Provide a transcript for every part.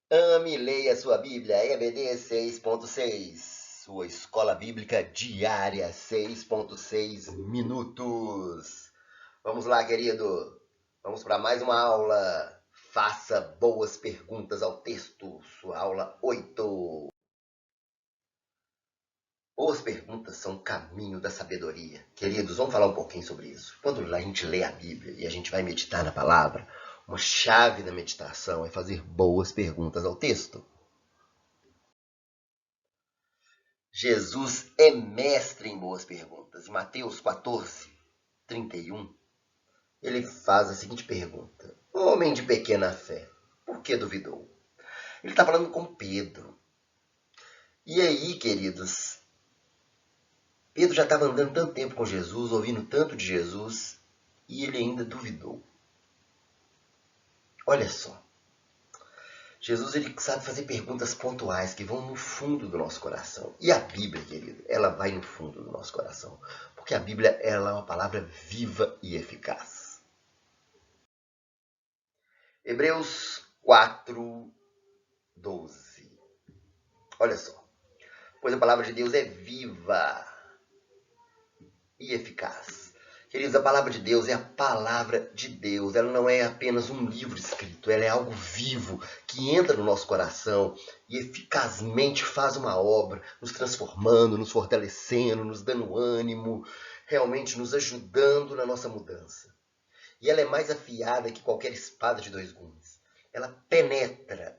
Ame e leia sua Bíblia, EBD 6.6, sua escola bíblica diária, 6.6 minutos. Vamos lá, querido. Vamos para mais uma aula. Faça boas perguntas ao texto, sua aula 8. Boas perguntas são o caminho da sabedoria. Queridos, vamos falar um pouquinho sobre isso. Quando a gente lê a Bíblia e a gente vai meditar na palavra, uma chave da meditação é fazer boas perguntas ao texto. Jesus é mestre em boas perguntas. Em Mateus 14, 31, ele faz a seguinte pergunta: Homem de pequena fé, por que duvidou? Ele está falando com Pedro. E aí, queridos, Pedro já estava andando tanto tempo com Jesus, ouvindo tanto de Jesus, e ele ainda duvidou. Olha só, Jesus ele sabe fazer perguntas pontuais que vão no fundo do nosso coração. E a Bíblia, querido, ela vai no fundo do nosso coração. Porque a Bíblia ela é uma palavra viva e eficaz. Hebreus 4, 12. Olha só. Pois a palavra de Deus é viva e eficaz. Queridos, a palavra de Deus é a palavra de Deus. Ela não é apenas um livro escrito. Ela é algo vivo que entra no nosso coração e eficazmente faz uma obra, nos transformando, nos fortalecendo, nos dando ânimo, realmente nos ajudando na nossa mudança. E ela é mais afiada que qualquer espada de dois gumes. Ela penetra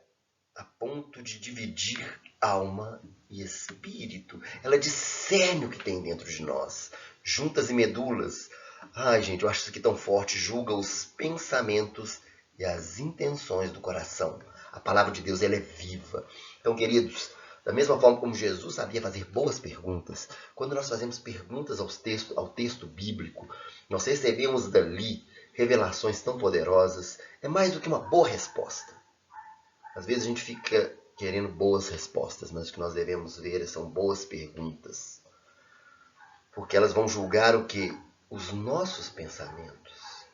a ponto de dividir alma e espírito. Ela discerne o que tem dentro de nós, juntas e medulas. Ai, gente, eu acho isso aqui tão forte. Julga os pensamentos e as intenções do coração. A palavra de Deus ela é viva. Então, queridos, da mesma forma como Jesus sabia fazer boas perguntas, quando nós fazemos perguntas ao texto bíblico, nós recebemos dali revelações tão poderosas. É mais do que uma boa resposta. Às vezes a gente fica querendo boas respostas, mas o que nós devemos ver são boas perguntas. Porque elas vão julgar o que? Os nossos pensamentos,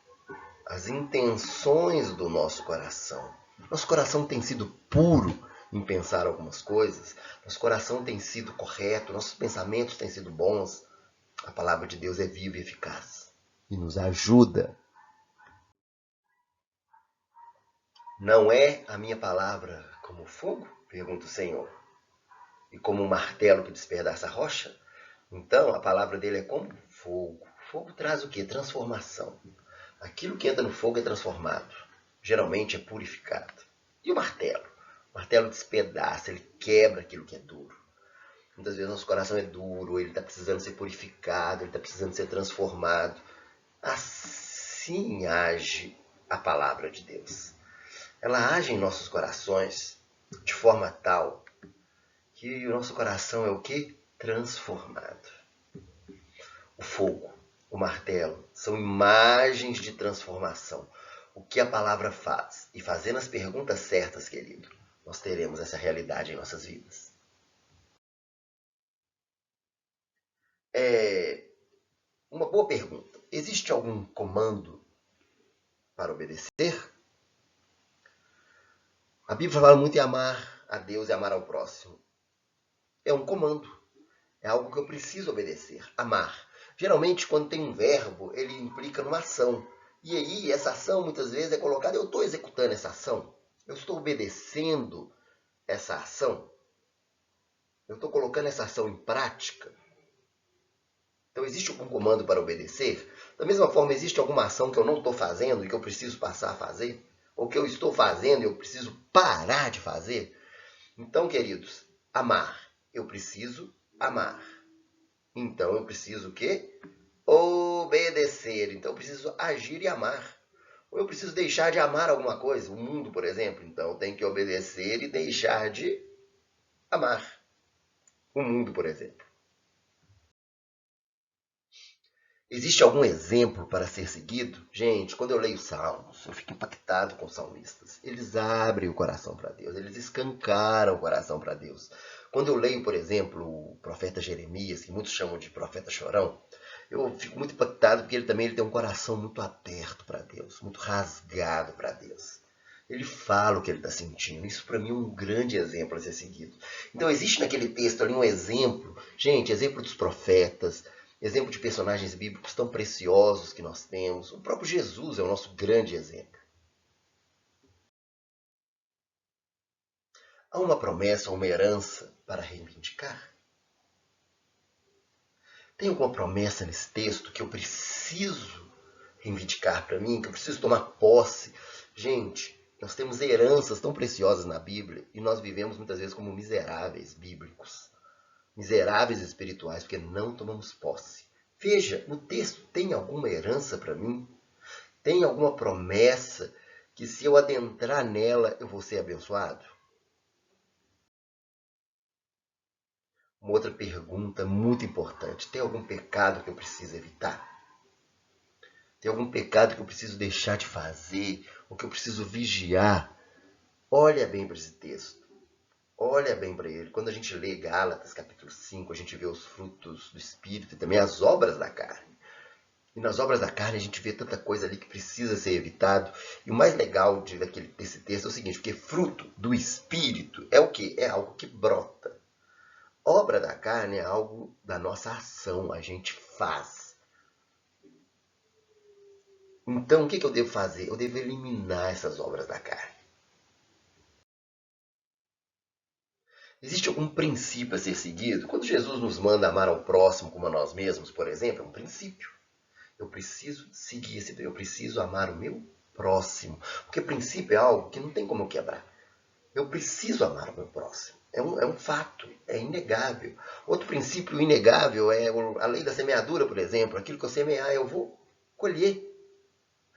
as intenções do nosso coração. Nosso coração tem sido puro em pensar algumas coisas, nosso coração tem sido correto, nossos pensamentos têm sido bons. A palavra de Deus é viva e eficaz e nos ajuda. Não é a minha palavra como fogo? Pergunta o Senhor. E como um martelo que despedaça a rocha? Então, a palavra dele é como fogo. Fogo traz o quê? Transformação. Aquilo que entra no fogo é transformado. Geralmente é purificado. E o martelo? O martelo despedaça, ele quebra aquilo que é duro. Muitas vezes nosso coração é duro, ele está precisando ser purificado, ele está precisando ser transformado. Assim age a palavra de Deus. Ela age em nossos corações de forma tal que o nosso coração é o quê? Transformado. O fogo, o martelo, são imagens de transformação. O que a palavra faz? E fazendo as perguntas certas, querido, nós teremos essa realidade em nossas vidas. Uma boa pergunta. Existe algum comando para obedecer? A Bíblia fala muito em amar a Deus e amar ao próximo. É um comando. É algo que eu preciso obedecer. Amar. Geralmente, quando tem um verbo, ele implica numa ação. E aí, essa ação, muitas vezes, é colocada, eu estou executando essa ação? Eu estou obedecendo essa ação? Eu estou colocando essa ação em prática? Então, existe algum comando para obedecer? Da mesma forma, existe alguma ação que eu não estou fazendo e que eu preciso passar a fazer? Ou que eu estou fazendo e eu preciso parar de fazer? Então, queridos, amar. Eu preciso amar. Então, eu preciso o quê? Obedecer. Então, eu preciso agir e amar. Ou eu preciso deixar de amar alguma coisa, o mundo, por exemplo. Então, eu tenho que obedecer e deixar de amar o mundo, por exemplo. Existe algum exemplo para ser seguido? Gente, quando eu leio Salmos, eu fico impactado com os salmistas. Eles abrem o coração para Deus, eles escancaram o coração para Deus. Quando eu leio, por exemplo, o profeta Jeremias, que muitos chamam de profeta chorão, eu fico muito impactado porque ele tem um coração muito aberto para Deus, muito rasgado para Deus. Ele fala o que ele está sentindo. Isso para mim é um grande exemplo a ser seguido. Então existe naquele texto ali um exemplo, gente, exemplo dos profetas, exemplo de personagens bíblicos tão preciosos que nós temos. O próprio Jesus é o nosso grande exemplo. Há uma promessa, uma herança para reivindicar? Tem alguma promessa nesse texto que eu preciso reivindicar para mim, que eu preciso tomar posse? Gente, nós temos heranças tão preciosas na Bíblia e nós vivemos muitas vezes como miseráveis bíblicos, miseráveis espirituais, porque não tomamos posse. Veja, no texto tem alguma herança para mim? Tem alguma promessa que se eu adentrar nela eu vou ser abençoado? Uma outra pergunta muito importante: tem algum pecado que eu preciso evitar? Tem algum pecado que eu preciso deixar de fazer? Ou que eu preciso vigiar? Olha bem para esse texto. Olha bem para ele. Quando a gente lê Gálatas capítulo 5, a gente vê os frutos do Espírito e também as obras da carne. E nas obras da carne a gente vê tanta coisa ali que precisa ser evitado. E o mais legal desse texto é o seguinte, porque fruto do Espírito é o quê? É algo que brota. Obra da carne é algo da nossa ação, a gente faz. Então, o que eu devo fazer? Eu devo eliminar essas obras da carne. Existe algum princípio a ser seguido? Quando Jesus nos manda amar ao próximo como a nós mesmos, por exemplo, é um princípio. Eu preciso seguir esse, eu preciso amar o meu próximo. Porque princípio é algo que não tem como eu quebrar. Eu preciso amar o meu próximo. É um fato, é inegável. Outro princípio inegável é a lei da semeadura, por exemplo. Aquilo que eu semear, eu vou colher.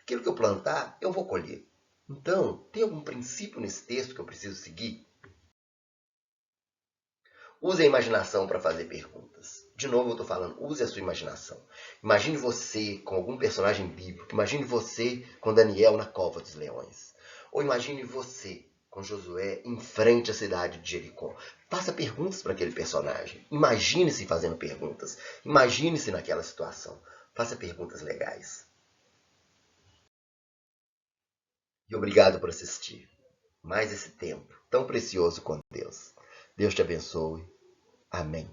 Aquilo que eu plantar, eu vou colher. Então, tem algum princípio nesse texto que eu preciso seguir? Use a imaginação para fazer perguntas. De novo eu estou falando, use a sua imaginação. Imagine você com algum personagem bíblico. Imagine você com Daniel na cova dos leões. Ou imagine você com Josué em frente à cidade de Jericó. Faça perguntas para aquele personagem. Imagine-se fazendo perguntas. Imagine-se naquela situação. Faça perguntas legais. E obrigado por assistir. Mais esse tempo tão precioso com Deus. Deus te abençoe. Amém.